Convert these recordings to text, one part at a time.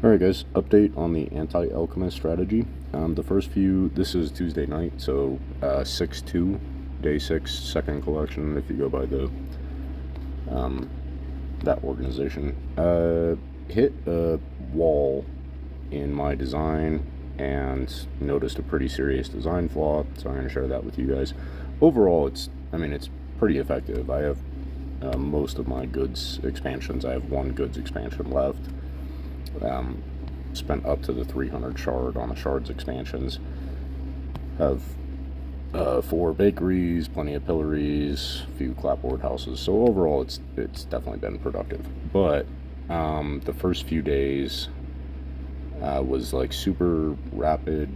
Alright guys, update on the anti-alchemist strategy. The first few, this is Tuesday night, so 6-2, day 6, second collection, if you go by the that organization. Hit a wall in my design and noticed a pretty serious design flaw, so I'm going to share that with you guys. Overall, it's pretty effective. I have most of my goods expansions. I have one goods expansion left. Spent up to the 300 shard on the shards expansions. Have 4 bakeries, plenty of pillaries, a few clapboard houses. So overall, it's definitely been productive. But the first few days was like super rapid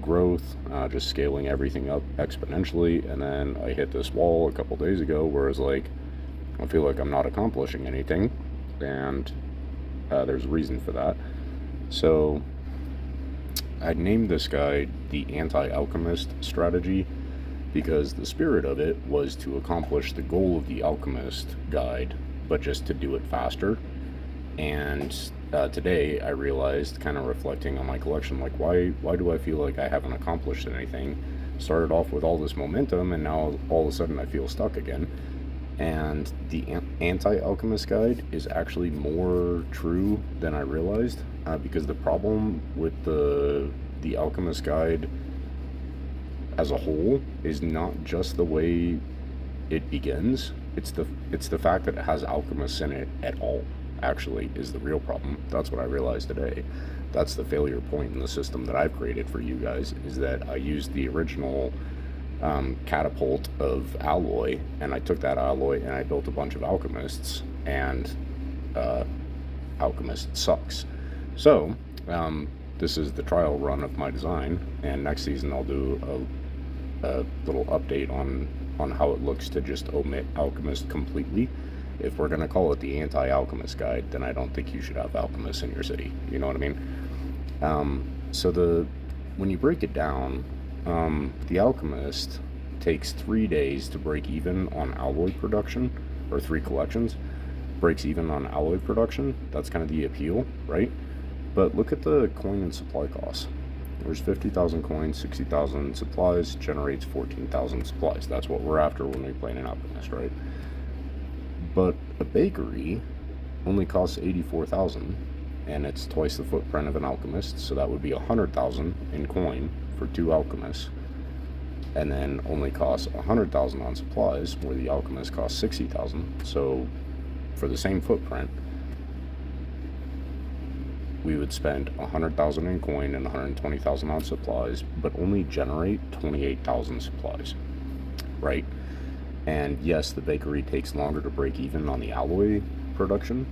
growth, just scaling everything up exponentially. And then I hit this wall a couple days ago where it's like, I feel like I'm not accomplishing anything, and there's a reason for that. So I named this guide the anti-alchemist strategy because the spirit of it was to accomplish the goal of the alchemist guide, but just to do it faster. And today I realized, kind of reflecting on my collection, like why do I feel like I haven't accomplished anything? Started off with all this momentum, and now all of a sudden I feel stuck again. And the anti-alchemist guide is actually more true than I realized, because the problem with the alchemist guide as a whole is not just the way it begins. It's the fact that it has alchemists in it at all, actually, is the real problem. That's what I realized today. That's the failure point in the system that I've created for you guys, is that I used the original catapult of alloy, and I took that alloy and I built a bunch of alchemists, and alchemist sucks. So this is the trial run of my design, and next season I'll do a little update on how it looks to just omit alchemist completely. If we're going to call it the anti-alchemist guide, then I don't think you should have alchemists in your city. You know what I mean? So when you break it down, the alchemist takes 3 days to break even on alloy production, or 3 collections, breaks even on alloy production. That's kind of the appeal, right? But look at the coin and supply costs. There's 50,000 coins, 60,000 supplies, generates 14,000 supplies. That's what we're after when we play an alchemist, right? But a bakery only costs 84,000, and it's twice the footprint of an alchemist, so that would be 100,000 in coin for 2 alchemists, and then only costs 100,000 on supplies, where the alchemist costs 60,000. So for the same footprint, we would spend 100,000 in coin and 120,000 on supplies, but only generate 28,000 supplies, right? And yes, the bakery takes longer to break even on the alloy production,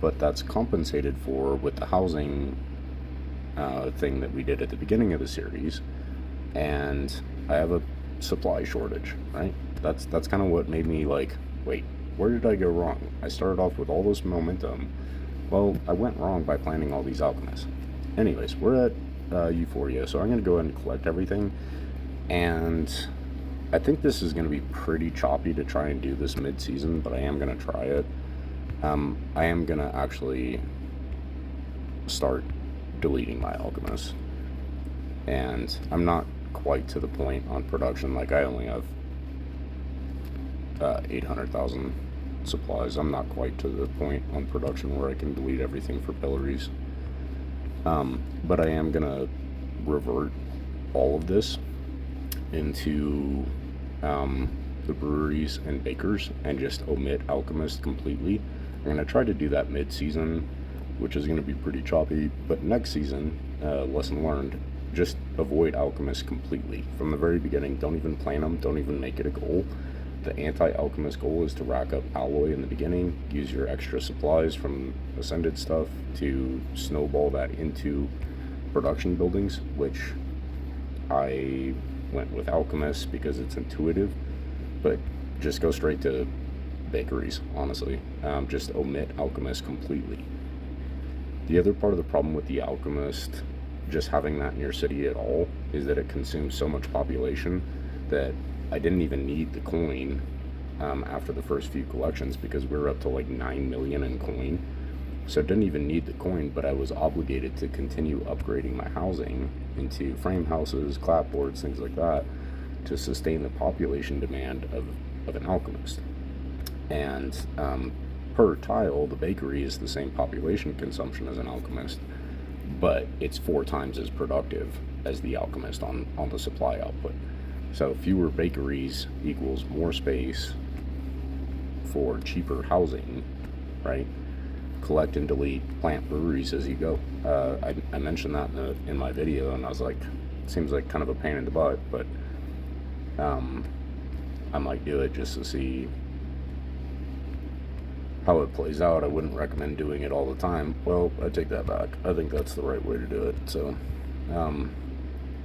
but that's compensated for with the housing thing that we did at the beginning of the series, and I have a supply shortage, right? That's kind of what made me like, wait, where did I go wrong? I started off with all this momentum. Well, I went wrong by planning all these alchemists. Anyways, we're at Euphoria, so I'm going to go ahead and collect everything, and I think this is going to be pretty choppy to try and do this mid-season, but I am going to try it. I am going to actually start deleting my alchemists, and I'm not quite to the point on production. Like, I only have 800,000 supplies. I'm not quite to the point on production where I can delete everything for pillaries, but I am gonna revert all of this into the breweries and bakers and just omit alchemists completely. I'm gonna try to do that mid-season, which is gonna be pretty choppy, but next season, lesson learned, just avoid alchemists completely from the very beginning. Don't even plan them, don't even make it a goal. The anti-alchemist goal is to rack up alloy in the beginning, use your extra supplies from ascended stuff to snowball that into production buildings, which I went with alchemists because it's intuitive, but just go straight to bakeries, honestly. Just omit alchemists completely. The other part of the problem with the alchemist, just having that in your city at all, is that it consumes so much population that I didn't even need the coin after the first few collections, because we were up to like 9 million in coin So I didn't even need the coin, but I was obligated to continue upgrading my housing into frame houses, clapboards, things like that, to sustain the population demand of an alchemist. And per tile, the bakery is the same population consumption as an alchemist, but it's 4 times as productive as the alchemist on the supply output. So fewer bakeries equals more space for cheaper housing, right? Collect and delete plant breweries as you go. I mentioned that in my video, and I was like, it seems like kind of a pain in the butt, but I might do it just to see how it plays out. I wouldn't recommend doing it all the time. Well, I take that back. I think that's the right way to do it. So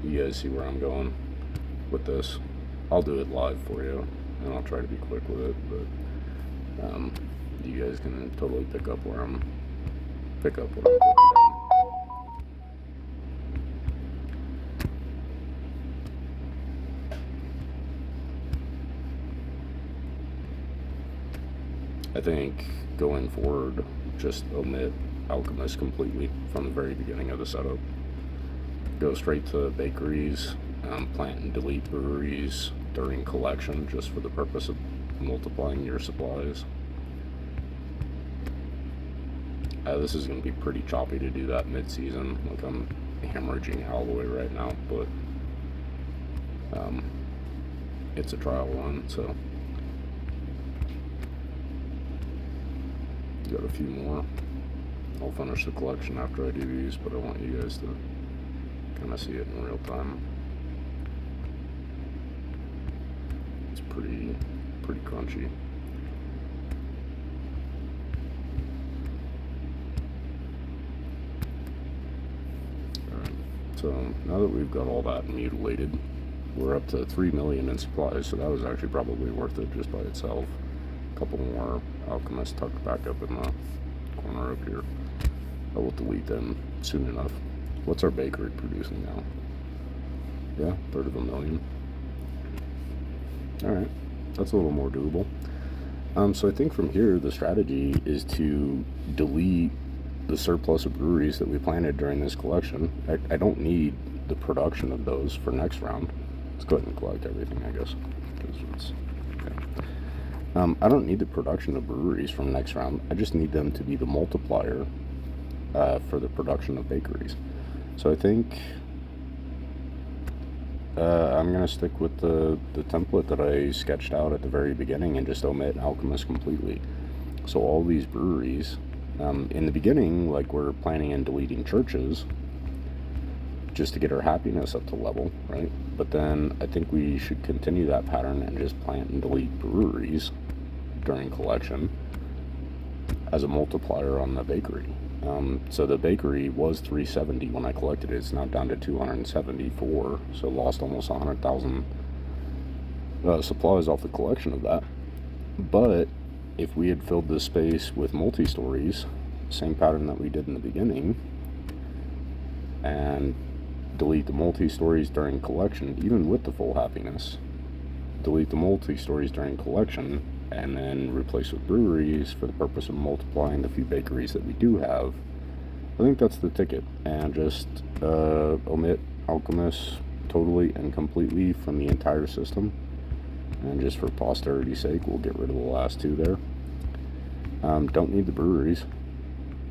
you guys see where I'm going with this. I'll do it live for you, and I'll try to be quick with it, but you guys can totally pick up what I'm putting down. I think going forward, just omit alchemists completely from the very beginning of the setup. Go straight to bakeries, plant and delete breweries during collection, just for the purpose of multiplying your supplies. This is going to be pretty choppy to do that mid-season. Like, I'm hemorrhaging all the way right now, but it's a trial run, so got a few more. I'll finish the collection after I do these, but I want you guys to kind of see it in real time. It's pretty crunchy. Alright, so now that we've got all that mutilated, we're up to 3 million in supplies, so that was actually probably worth it just by itself. A couple more alchemists tucked back up in the corner up here. I will delete them soon enough. What's our bakery producing now? Yeah, 1/3 of a million. Alright, that's a little more doable. So I think from here the strategy is to delete the surplus of breweries that we planted during this collection. I don't need the production of those for next round. Let's go ahead and collect everything, I guess. I don't need the production of breweries from next round. I just need them to be the multiplier for the production of bakeries. So I think I'm going to stick with the template that I sketched out at the very beginning and just omit alchemists completely. So all these breweries, in the beginning, like, we're planning on deleting churches just to get our happiness up to level, right? But then I think we should continue that pattern and just plant and delete breweries during collection as a multiplier on the bakery. So the bakery was 370 when I collected it. It's now down to 274, so lost almost 100,000 supplies off the collection of that. But if we had filled this space with multi-stories, same pattern that we did in the beginning, and delete the multi-stories during collection, even with the full happiness, delete the multi-stories during collection, and then replace with breweries for the purpose of multiplying the few bakeries that we do have, I think that's the ticket. And just omit alchemists totally and completely from the entire system, and just for posterity's sake, we'll get rid of the last 2 there. Don't need the breweries,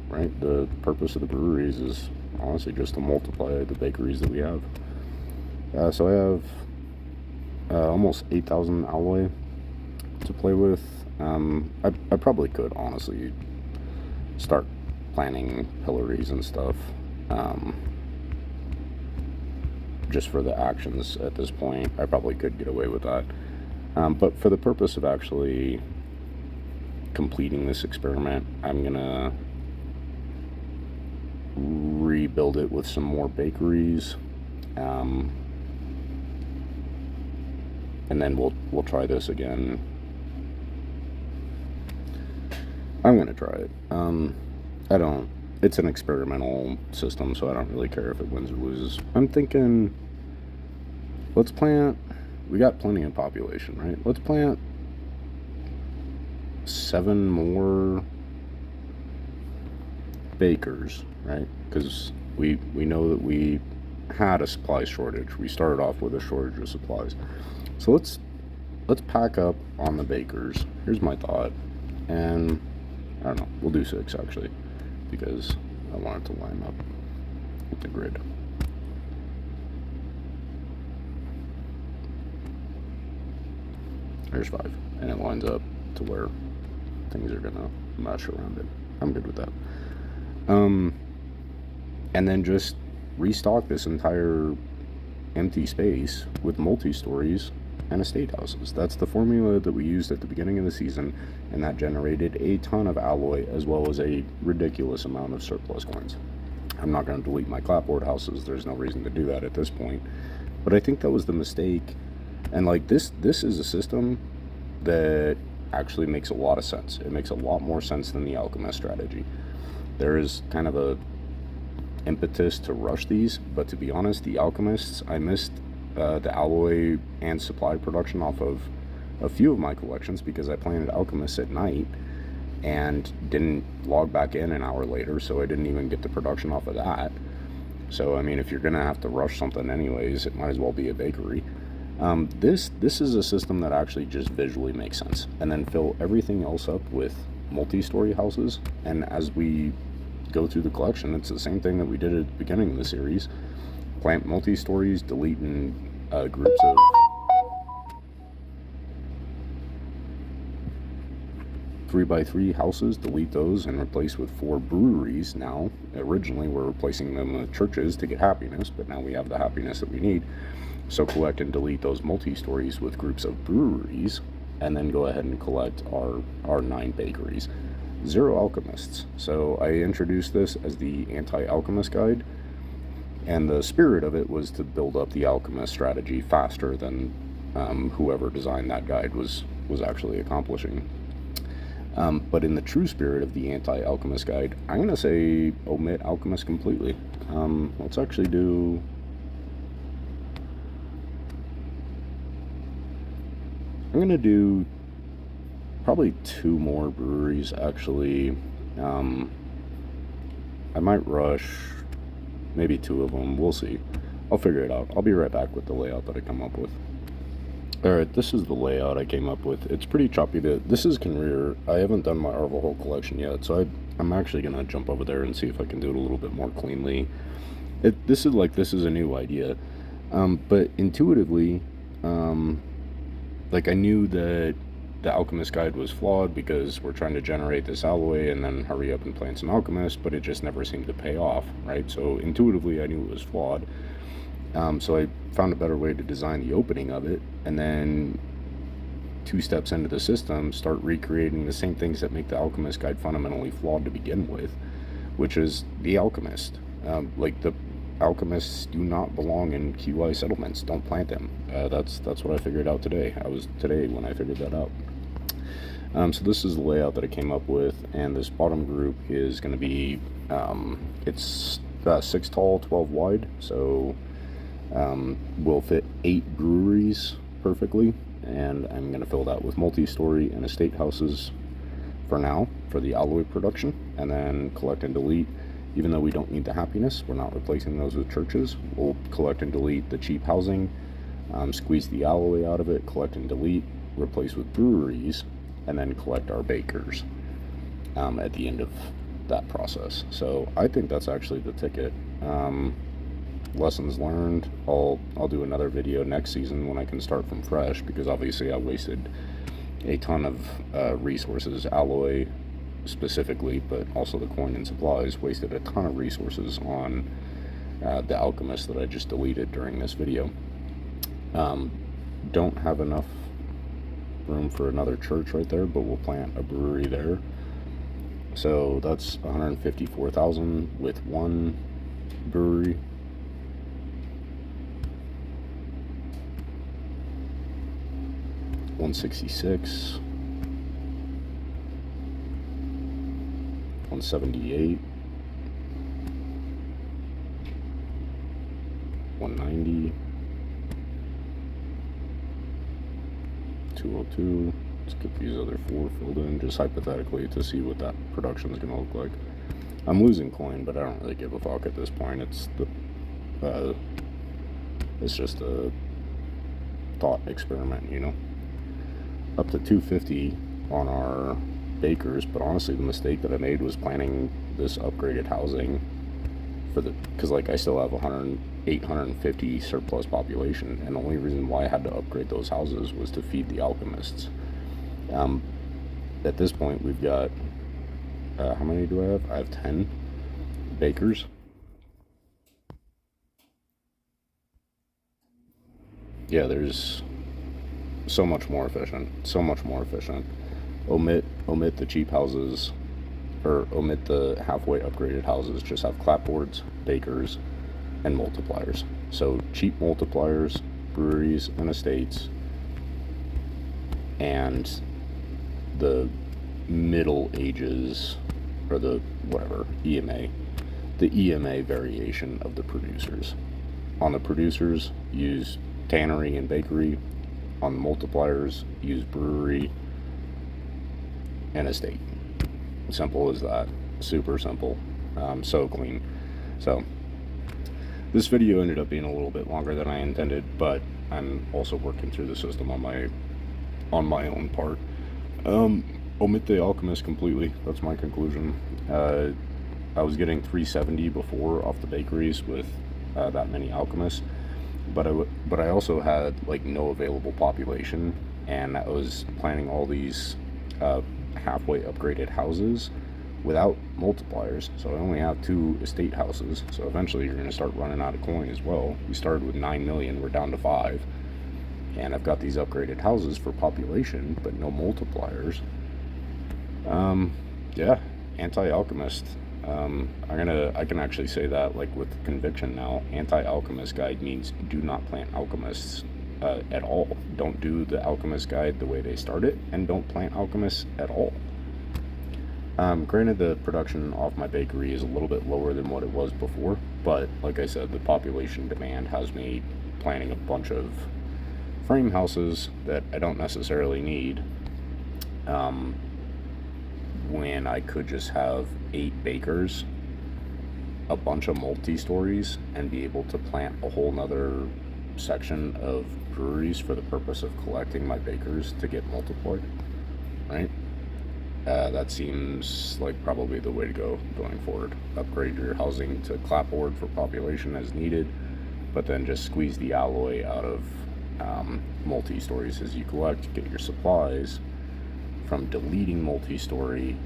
right? The purpose of the breweries is honestly just to multiply the bakeries that we have. So I have almost 8,000 alloy to play with. I probably could honestly start planning pillories and stuff, just for the actions at this point. I probably could get away with that, but for the purpose of actually completing this experiment, I'm gonna rebuild it with some more bakeries, and then we'll try this again. I'm gonna try it. It's an experimental system, so I don't really care if it wins or loses. I'm thinking, let's plant, we got plenty of population, right? Let's plant 7 more bakers, right? Because we know that we had a supply shortage. We started off with a shortage of supplies. So let's pack up on the bakers. Here's my thought, and I don't know. We'll do 6 actually, because I want it to line up with the grid. There's 5, and it lines up to where things are gonna mesh around it. I'm good with that. And then just restock this entire empty space with multi-stories and estate houses. That's the formula that we used at the beginning of the season, and that generated a ton of alloy as well as a ridiculous amount of surplus coins. I'm not going to delete my clapboard houses. There's no reason to do that at this point. But I think that was the mistake. And like this is a system that actually makes a lot of sense. It makes a lot more sense than the alchemist strategy. There is kind of a impetus to rush these, but to be honest, the alchemists, I missed the alloy and supply production off of a few of my collections because I planted alchemists at night and didn't log back in an hour later, so I didn't even get the production off of that. So I mean, if you're gonna have to rush something anyways, it might as well be a bakery. This is a system that actually just visually makes sense, and then fill everything else up with multi-story houses. And as we go through the collection, it's the same thing that we did at the beginning of the series. Plant multi-stories, delete in groups of 3x3 houses, delete those and replace with 4 breweries. Now, originally we're replacing them with churches to get happiness, but now we have the happiness that we need. So collect and delete those multi-stories with groups of breweries, and then go ahead and collect our 9 bakeries. 0 alchemists. So I introduced this as the anti-alchemist guide, and the spirit of it was to build up the alchemist strategy faster than whoever designed that guide was actually accomplishing. But in the true spirit of the anti-alchemist guide, I'm going to say omit alchemist completely. Let's actually do... I'm going to do probably 2 more breweries, actually. I might rush maybe 2 of them. We'll see. I'll figure it out. I'll be right back with the layout that I come up with. Alright, this is the layout I came up with. It's pretty choppy. This is Conrear. I haven't done my Arvalhol collection yet, so I'm actually going to jump over there and see if I can do it a little bit more cleanly. This is a new idea. But intuitively, like I knew that the alchemist guide was flawed because we're trying to generate this alloy and then hurry up and plant some alchemists, but it just never seemed to pay off, right? So intuitively I knew it was flawed. So I found a better way to design the opening of it, and then 2 steps into the system, start recreating the same things that make the alchemist guide fundamentally flawed to begin with, which is the alchemist. Like the alchemists do not belong in QI settlements. Don't plant them. That's what I figured out today. I was today when I figured that out. So this is the layout that I came up with, and this bottom group is going to be it's 6 tall, 12 wide, so will fit 8 breweries perfectly, and I'm going to fill that with multi-story and estate houses for now for the alloy production, and then collect and delete. Even though we don't need the happiness, we're not replacing those with churches. We'll collect and delete the cheap housing, squeeze the alloy out of it, collect and delete, replace with breweries, and then collect our bakers at the end of that process. So I think that's actually the ticket. Lessons learned. I'll do another video next season when I can start from fresh, because obviously I wasted a ton of resources, alloy specifically, but also the coin and supplies, wasted a ton of resources on the alchemist that I just deleted during this video. Don't have enough room for another church right there, but we'll plant a brewery there. So that's 154,000 with 1 brewery. $166, $178, $190, $202. Let's get these other 4 filled in, just hypothetically, to see what that production is going to look like. I'm losing coin, but I don't really give a fuck at this point. It's just a thought experiment, you know. Up to 250 on our bakers, but honestly, the mistake that I made was planning this upgraded housing because like I still have 850 surplus population, and the only reason why I had to upgrade those houses was to feed the alchemists. At this point, we've got how many do I have? I have 10 bakers. Yeah, there's so much more efficient. So much more efficient. Omit the cheap houses, or omit the halfway upgraded houses. Just have clapboards, bakers, and multipliers. So cheap multipliers, breweries and estates, and the Middle Ages, or the whatever, EMA, the EMA variation of the producers. On the producers, use tannery and bakery. On the multipliers, use brewery and estate. Simple as that. Super simple. So clean. So this video ended up being a little bit longer than I intended, but I'm also working through the system on my own part. Omit the alchemist completely. That's my conclusion. I was getting 370 before off the bakeries with that many alchemists, but I also had like no available population, and I was planning all these halfway upgraded houses without multipliers, so I only have 2 estate houses. So eventually you're going to start running out of coin as well. We started with 9 million, we're down to 5, and I've got these upgraded houses for population but no multipliers. Yeah, anti-alchemist. I can actually say that like with conviction now. Anti-alchemist guide means do not plant alchemists at all. Don't do the alchemist guide the way they start it, and don't plant alchemists at all. Granted, the production off my bakery is a little bit lower than what it was before, but like I said, the population demand has me planting a bunch of frame houses that I don't necessarily need, when I could just have 8 bakers, a bunch of multi-stories, and be able to plant a whole nother section of breweries for the purpose of collecting my bakers to get multiplied, right? That seems like probably the way to go going forward. Upgrade your housing to clapboard for population as needed, but then just squeeze the alloy out of multi-stories as you collect. Get your supplies from deleting multi-story,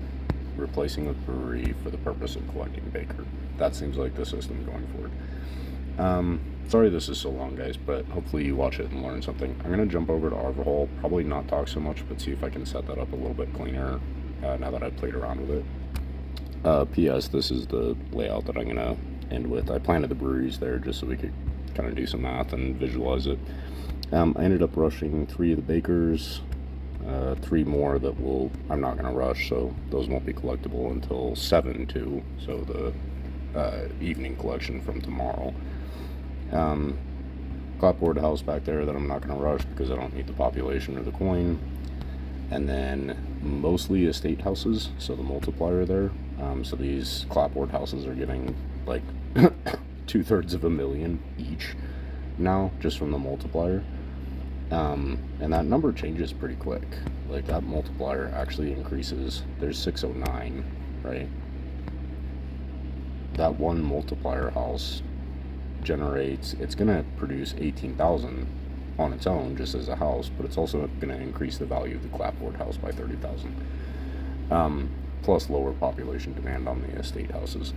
replacing with brewery for the purpose of collecting baker. That seems like the system going forward. Sorry this is so long, guys, but hopefully you watch it and learn something. I'm going to jump over to Arvahol, probably not talk so much, but see if I can set that up a little bit cleaner now that I've played around with it. P.S. This is the layout that I'm going to end with. I planted the breweries there just so we could kind of do some math and visualize it. I ended up rushing 3 of the bakers, 3 more that I'm not going to rush, so those won't be collectible until 7/2, so the evening collection from tomorrow. Clapboard house back there that I'm not going to rush because I don't need the population or the coin. And then mostly estate houses, so the multiplier there. So these clapboard houses are getting like 2/3 of a million each now, just from the multiplier. And that number changes pretty quick. Like that multiplier actually increases. There's 609, right? That one multiplier house generates, it's going to produce 18,000 on its own just as a house, but it's also going to increase the value of the clapboard house by 30,000, plus lower population demand on the estate houses.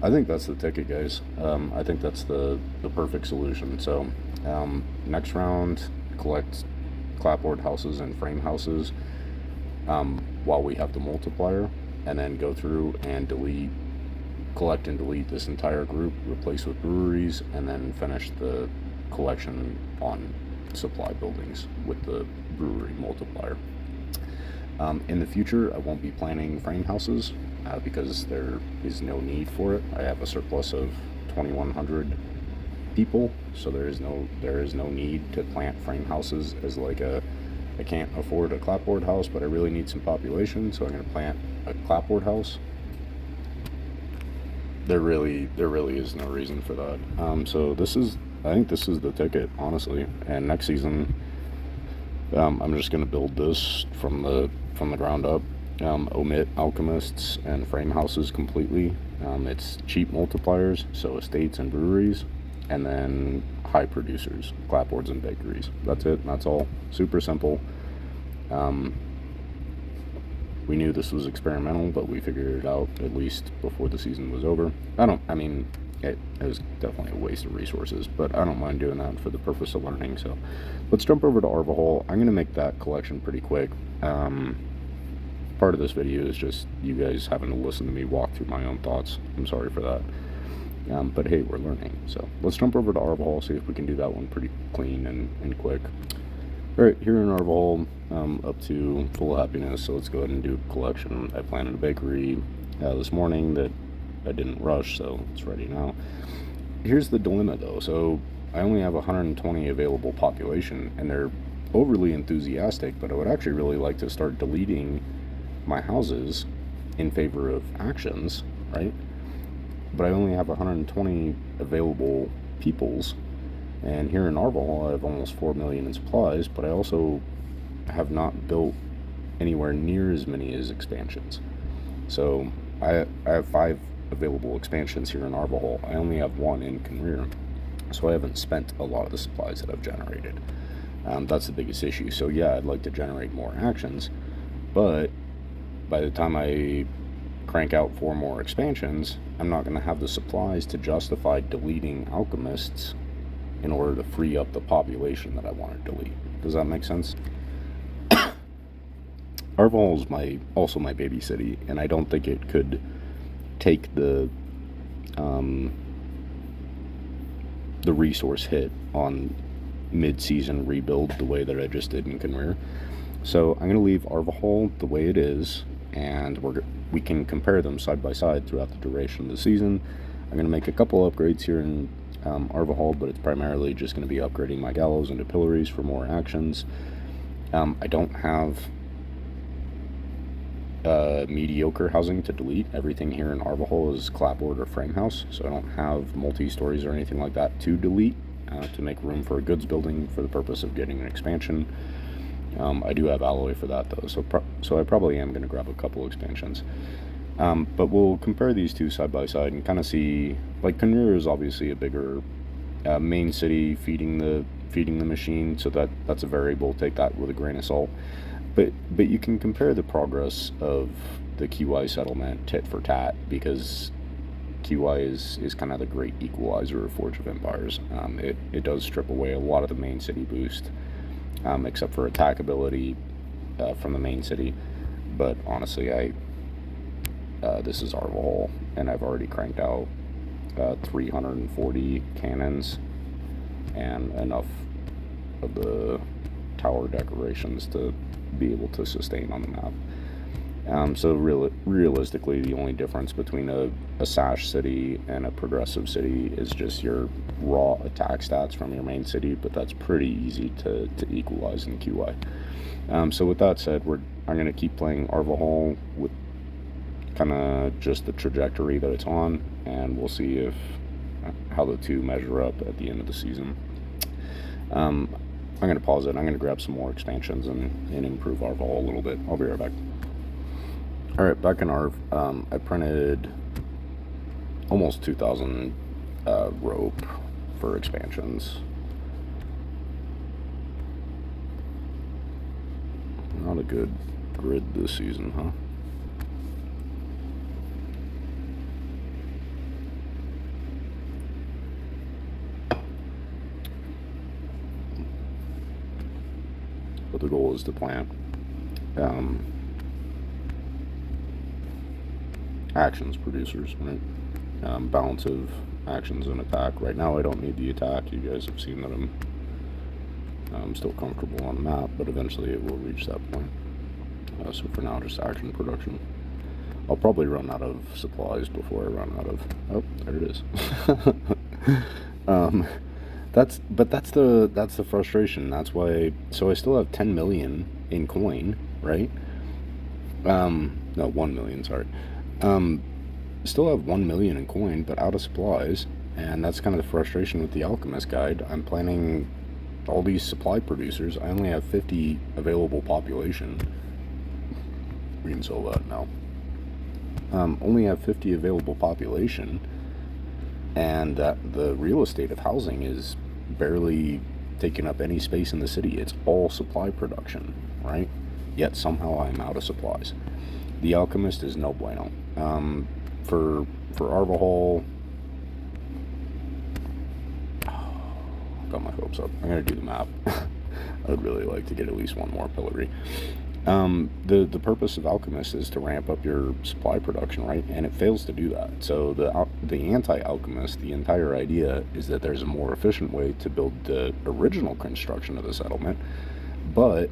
I think that's the ticket, guys. I think that's the perfect solution. So next round, collect clapboard houses and frame houses while we have the multiplier, and then go through and collect and delete this entire group, replace with breweries, and then finish the collection on supply buildings with the brewery multiplier. In the future, I won't be planning frame houses because there is no need for it. I have a surplus of 2,100 people, so there is no need to plant frame houses as like I can't afford a clapboard house, but I really need some population, so I'm going to plant a clapboard house. there really is no reason for that. So I think this is the ticket, honestly. And next season, I'm just gonna build this from the ground up. Omit alchemists and frame houses completely. It's cheap multipliers, so estates and breweries, and then high producers, clapboards and bakeries. That's it. That's all. Super simple. We knew this was experimental, but we figured it out at least before the season was over. It was definitely a waste of resources, but I don't mind doing that for the purpose of learning. So let's jump over to Arvahol. I'm going to make that collection pretty quick. Part of this video is just you guys having to listen to me walk through my own thoughts. I'm sorry for that. But hey, we're learning. So let's jump over to Arvahol, see if we can do that one pretty clean and quick. Alright, here in Arvahol, up to full happiness, so let's go ahead and do a collection. I planted a bakery this morning that I didn't rush, so it's ready now. Here's the dilemma though. So I only have 120 available population, and they're overly enthusiastic, but I would actually really like to start deleting my houses in favor of actions, right? But I only have 120 available peoples, and here in Arvahol I have almost 4 million in supplies, but I also have not built anywhere near as many as expansions. So I have 5 available expansions here in Arvahol. I only have 1 in Kenrir, so I haven't spent a lot of the supplies that I've generated. That's the biggest issue. So yeah, I'd like to generate more actions, but by the time I crank out 4 more expansions, I'm not going to have the supplies to justify deleting alchemists in order to free up the population that I want to delete. Does that make sense? Arvahol is also my baby city, and I don't think it could take the resource hit on mid-season rebuild the way that I just did in Kenrir. So I'm going to leave Arvahol the way it is, and we can compare them side by side throughout the duration of the season. I'm going to make a couple upgrades here in Arvahol, but it's primarily just going to be upgrading my gallows into pillories for more actions. I don't have mediocre housing to delete. Everything here in Arvahol is clapboard or frame house, so I don't have multi-stories or anything like that to delete to make room for a goods building for the purpose of getting an expansion. I do have alloy for that though, so I probably am going to grab a couple expansions. But we'll compare these two side by side and kind of see, like, Kenrir is obviously a bigger main city feeding the machine, so that's a variable. Take that with a grain of salt. But you can compare the progress of the QI settlement tit for tat, because QI is kind of the great equalizer of Forge of Empires. It does strip away a lot of the main city boost, except for attack ability from the main city. But honestly, this is Arvahol, and I've already cranked out 340 cannons and enough of the tower decorations to be able to sustain on the map. So realistically, the only difference between a sash city and a progressive city is just your raw attack stats from your main city, but that's pretty easy to equalize in QI. So with that said, I'm going to keep playing Arvahol with kind of just the trajectory that it's on, and we'll see how the two measure up at the end of the season. I'm going to pause it. I'm going to grab some more expansions and improve Arvahol a little bit. I'll be right back. Alright, back in Arv, I printed almost 2,000 rope for expansions. Not a good grid this season, huh? But the goal is to plant actions producers, right? Balance of actions and attack. Right now I don't need the attack. You guys have seen that I'm still comfortable on the map, but eventually it will reach that point. So for now, just action production. I'll probably run out of supplies before I run out of... Oh, there it is. That's the frustration. That's why. So I still have 10 million in coin, right? No, 1 million. Sorry. Still have 1 million in coin, but out of supplies. And that's kind of the frustration with the Alchemist guide. I'm planning all these supply producers. I only have 50 available population. We can sell that now. Only have 50 available population, and the real estate of housing is barely taking up any space in the city. It's all supply production, right? Yet somehow I'm out of supplies. The Alchemist is no bueno. For Arvahol, got my hopes up. I'm gonna do the map. I would really like to get at least one more pillory. The purpose of Alchemist is to ramp up your supply production, right? And it fails to do that. So the anti-Alchemist, the entire idea is that there's a more efficient way to build the original construction of the settlement, but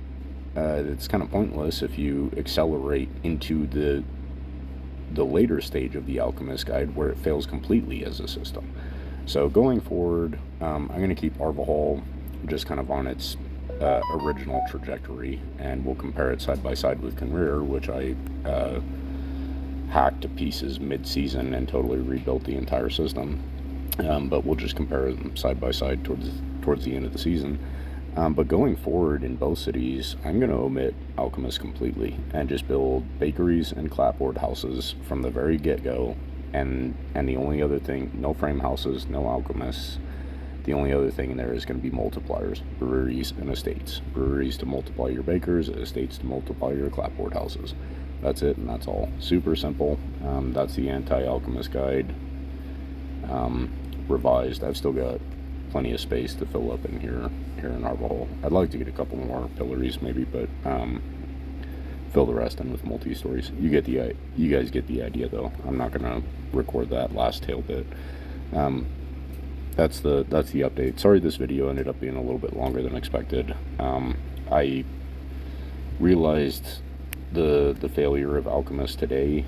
it's kind of pointless if you accelerate into the later stage of the Alchemist guide where it fails completely as a system. So going forward, I'm going to keep Arvahol just kind of on its original trajectory, and we'll compare it side by side with Conrir, which I hacked to pieces mid-season and totally rebuilt the entire system. But we'll just compare them side by side towards the end of the season. But going forward in both cities, I'm going to omit Alchemist completely and just build bakeries and clapboard houses from the very get-go. And the only other thing, no frame houses, no Alchemists. The only other thing in there is going to be multipliers, breweries and estates. Breweries to multiply your bakers, estates to multiply your clapboard houses. That's it, and that's all. Super simple. That's the anti-Alchemist guide. Revised. I've still got plenty of space to fill up in here in Arvahol. I'd like to get a couple more pillories maybe, but fill the rest in with multi-stories. You guys get the idea though. I'm not gonna record that last tail bit. That's the update. Sorry this video ended up being a little bit longer than expected. I realized the failure of Alchemist today,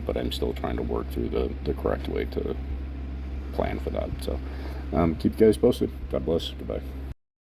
but I'm still trying to work through the correct way to plan for that. So keep you guys posted. God bless. Goodbye.